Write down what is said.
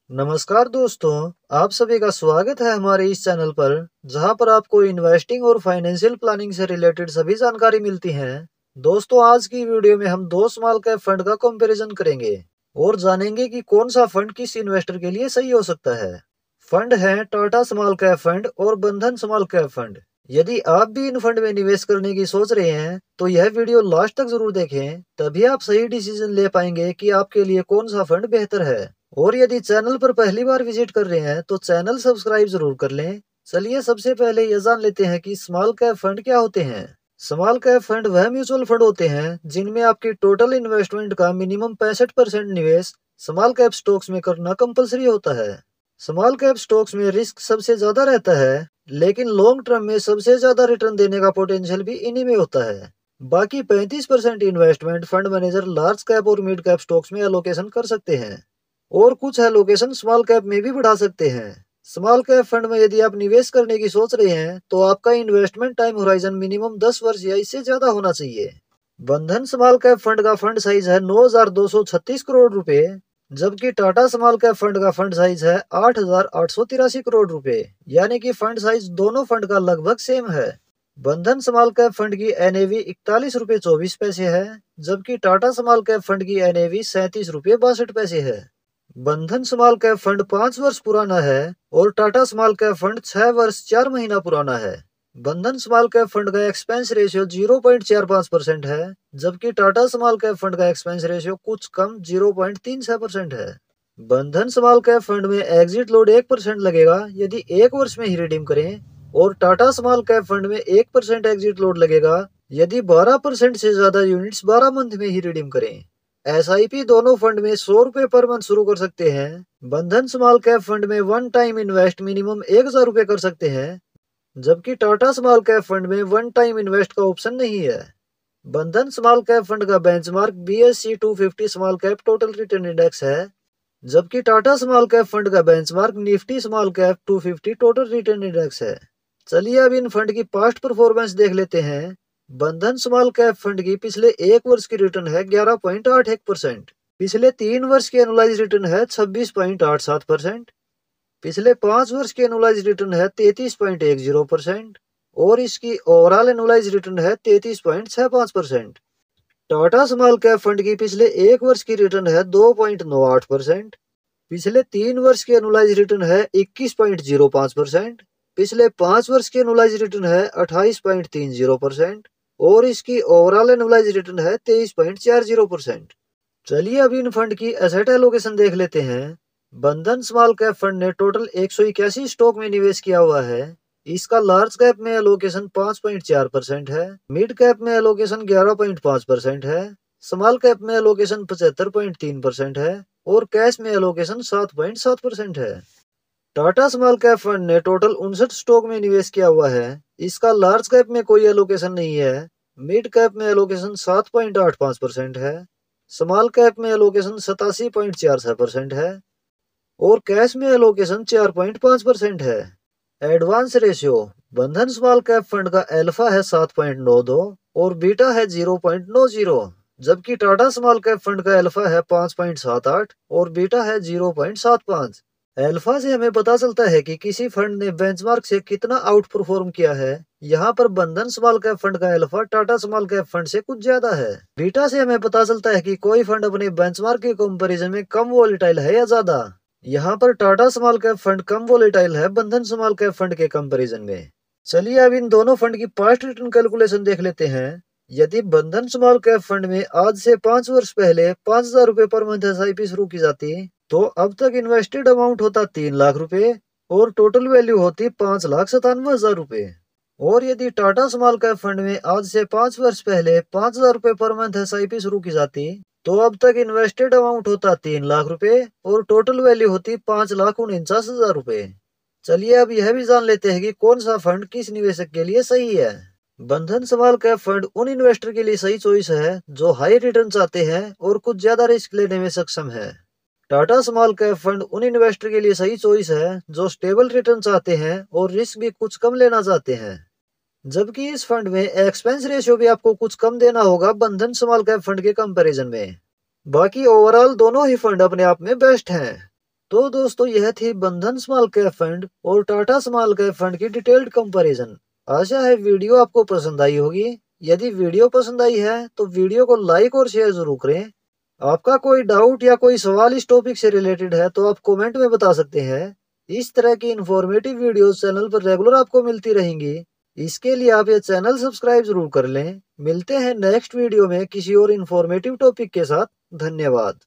नमस्कार दोस्तों, आप सभी का स्वागत है हमारे इस चैनल पर, जहां पर आपको इन्वेस्टिंग और फाइनेंशियल प्लानिंग से रिलेटेड सभी जानकारी मिलती है। दोस्तों, आज की वीडियो में हम दो स्मॉल कैप फंड का कंपैरिजन करेंगे और जानेंगे कि कौन सा फंड किस इन्वेस्टर के लिए सही हो सकता है। फंड है टाटा स्मॉल कैप फंड और बंधन स्मॉल कैप फंड। यदि आप भी इन फंड में निवेश करने की सोच रहे हैं, तो यह वीडियो लास्ट तक जरूर देखें, तभी आप सही डिसीजन ले पाएंगे कि आपके लिए कौन सा फंड बेहतर है। और यदि चैनल पर पहली बार विजिट कर रहे हैं तो चैनल सब्सक्राइब जरूर कर लें। चलिए सबसे पहले यह जान लेते हैं कि स्मॉल कैप फंड क्या होते हैं। स्मॉल कैप फंड वह म्यूचुअल फंड होते हैं जिनमें आपकी टोटल इन्वेस्टमेंट का मिनिमम 65% निवेश स्मॉल कैप स्टॉक्स में करना कंपलसरी होता है। स्मॉल कैप स्टॉक्स में रिस्क सबसे ज्यादा रहता है, लेकिन लॉन्ग टर्म में सबसे ज्यादा रिटर्न देने का पोटेंशियल भी इन्हीं में होता है। बाकी 35% investment fund manager large cap और मिड कैप स्टॉक्स में एलोकेशन कर सकते हैं और कुछ एलोकेशन स्मॉल कैप में भी बढ़ा सकते हैं। स्मॉल कैप फंड में यदि आप निवेश करने की सोच रहे हैं तो आपका इन्वेस्टमेंट टाइम होराइजन मिनिमम 10 वर्ष या इससे ज्यादा होना चाहिए। बंधन स्मॉल कैप फंड का फंड साइज है 9,236 करोड़ रुपए, जबकि टाटा स्मॉल कैप फंड का फंड साइज है 8,883 करोड़ रुपए, यानी कि फंड साइज दोनों फंड का लगभग सेम है। बंधन स्मॉल कैप फंड की एनएवी 41 रुपए 24 पैसे है, जबकि टाटा स्मॉल कैप फंड की एनएवी 37 रुपए 62 पैसे है। बंधन स्मॉल कैप फंड 5 वर्ष पुराना है और टाटा स्मॉल कैप फंड 6 वर्ष 4 महीना पुराना है। बंधन स्मॉल कैप फंड का एक्सपेंस रेशियो 0.45% है, जबकि टाटा स्मॉल कैप फंड का एक्सपेंस रेशियो कुछ कम 0.36% है। बंधन स्मॉल कैप फंड में एग्जिट लोड 1% लगेगा यदि 1 वर्ष में ही रिडीम करें, और टाटा स्मॉल कैप फंड में 1% एग्जिट लोड लगेगा यदि 12% से ज्यादा यूनिट्स 12 मंथ में ही रिडीम करें। एसआईपी दोनों फंड में 100 रुपए पर मंथ शुरू कर सकते हैं। बंधन स्मॉल कैप फंड में वन टाइम इन्वेस्ट मिनिमम 1,000 रुपए कर सकते हैं, जबकि टाटा स्मॉल कैप फंड में वन टाइम इन्वेस्ट का ऑप्शन नहीं है। बंधन स्मॉल कैप फंड का benchmark BSE 250 small cap total return index है, जबकि टाटा स्मॉल कैप फंड का benchmark Nifty small cap 250 total return index है। चलिए अब इन फंड की पास्ट परफॉर्मेंस देख लेते हैं। बंधन स्मॉल कैप फंड की पिछले 1 वर्ष की रिटर्न है 11.81%, पिछले 3 वर्ष की एनुलाइज रिटर्न है 26.87%, पिछले 5 वर्ष की एनुलाइज रिटर्न है 33.10% और इसकी ओवरऑल एनुलाइज रिटर्न है 33.65%। टाटा स्मॉल कैप फंड की पिछले 1 वर्ष की रिटर्न है 2.98%, पिछले 3 वर्ष की एनुलाइज रिटर्न है 21.05%, पिछले 5 वर्ष की एनुलाइज रिटर्न है 28.30% और इसकी ओवरऑल एनुलाइज रिटर्न है 23.40%। चलिए अब इन फंड की एसेट एलोकेशन देख लेते हैं। बंधन स्मॉल कैप फंड ने टोटल 181 स्टॉक में निवेश किया हुआ है। इसका लार्ज कैप में एलोकेशन 5.4% है, मिड कैप में एलोकेशन 11.5% है, स्मॉल कैप में एलोकेशन 75.3% है और कैश में एलोकेशन 7.7% है। टाटा स्मॉल कैप फंड ने टोटल 59 स्टॉक में निवेश किया हुआ है। इसका लार्ज कैप में कोई एलोकेशन नहीं है, मिड कैप में एलोकेशन 7.85% है, स्मॉल कैप में एलोकेशन 87.46% है और कैश में एलोकेशन 4.5% है। एडवांस रेशियो बंधन स्मॉल कैप फंड का अल्फा है 7.92 और बीटा है 0.90, जबकि टाटा स्मॉल कैप फंड का अल्फा है 5.78 और बीटा है 0.75। अल्फा से हमें पता चलता है कि किसी फंड ने बेंचमार्क से कितना आउट परफॉर्म किया है। यहाँ पर बंधन स्मॉल कैप फंड का alpha Tata small cap fund से कुछ ज्यादा है। बीटा से हमें पता चलता है कि कोई फंड अपने बेंचमार्क के कंपैरिजन में कम वॉलेटाइल है या ज्यादा। यहाँ पर टाटा स्मॉल कैप फंड कम वॉलेटाइल है बंधन स्मॉल कैप फंड के कंपैरिजन में। चलिए अब इन दोनों फंड की पास्ट रिटर्न कैलकुलेशन देख लेते हैं। यदि बंधन स्मॉल कैप फंड में आज से 5 वर्ष पहले 5,000 रुपए पर मंथ एसआईपी शुरू की जाती तो अब तक इन्वेस्टेड अमाउंट होता 3 लाख रुपए और टोटल वैल्यू होती 5,97,000 रुपए। और यदि टाटा स्मॉल कैप फंड में आज से 5 वर्ष पहले 5,000 रुपए पर मंथ एसआईपी शुरू की जाती तो अब तक इन्वेस्टेड अमाउंट होता 3 लाख रुपए और टोटल वैल्यू होती 5,49,000 रुपए। चलिए अब यह भी जान लेते हैं कि कौन सा फंड किस निवेशक के लिए सही है। बंधन स्मॉल कैप फंड उन इन्वेस्टर के लिए सही चॉइस है जो हाई रिटर्न चाहते हैं और कुछ ज्यादा रिस्क लेने में सक्षम है। टाटा स्मॉल कैप फंड उन इन्वेस्टर के लिए सही चॉइस है जो स्टेबल रिटर्न चाहते हैं और रिस्क भी कुछ कम लेना चाहते हैं। जबकि इस फंड में एक्सपेंस रेशियो भी आपको कुछ कम देना होगा बंधन स्मॉल कैप फंड के कंपैरिजन में। बाकी ओवरऑल दोनों ही फंड अपने आप में बेस्ट हैं। तो दोस्तों यह थी बंधन स्मॉल कैप फंड और टाटा स्मॉल कैप फंड की डिटेल्ड कंपैरिजन। आशा है वीडियो आपको पसंद आई होगी। यदि वीडियो पसंद आई है तो वीडियो को लाइक और शेयर जरूर करें। आपका कोई डाउट या कोई सवाल इस टॉपिक से रिलेटेड है तो आप कमेंट में बता सकते हैं। इस तरह की इंफॉर्मेटिव वीडियोस चैनल पर रेगुलर आपको मिलती रहेंगी। इसके लिए आप ये चैनल सब्सक्राइब जरूर कर लें। मिलते हैं नेक्स्ट वीडियो में किसी और इंफॉर्मेटिव टॉपिक के साथ। धन्यवाद।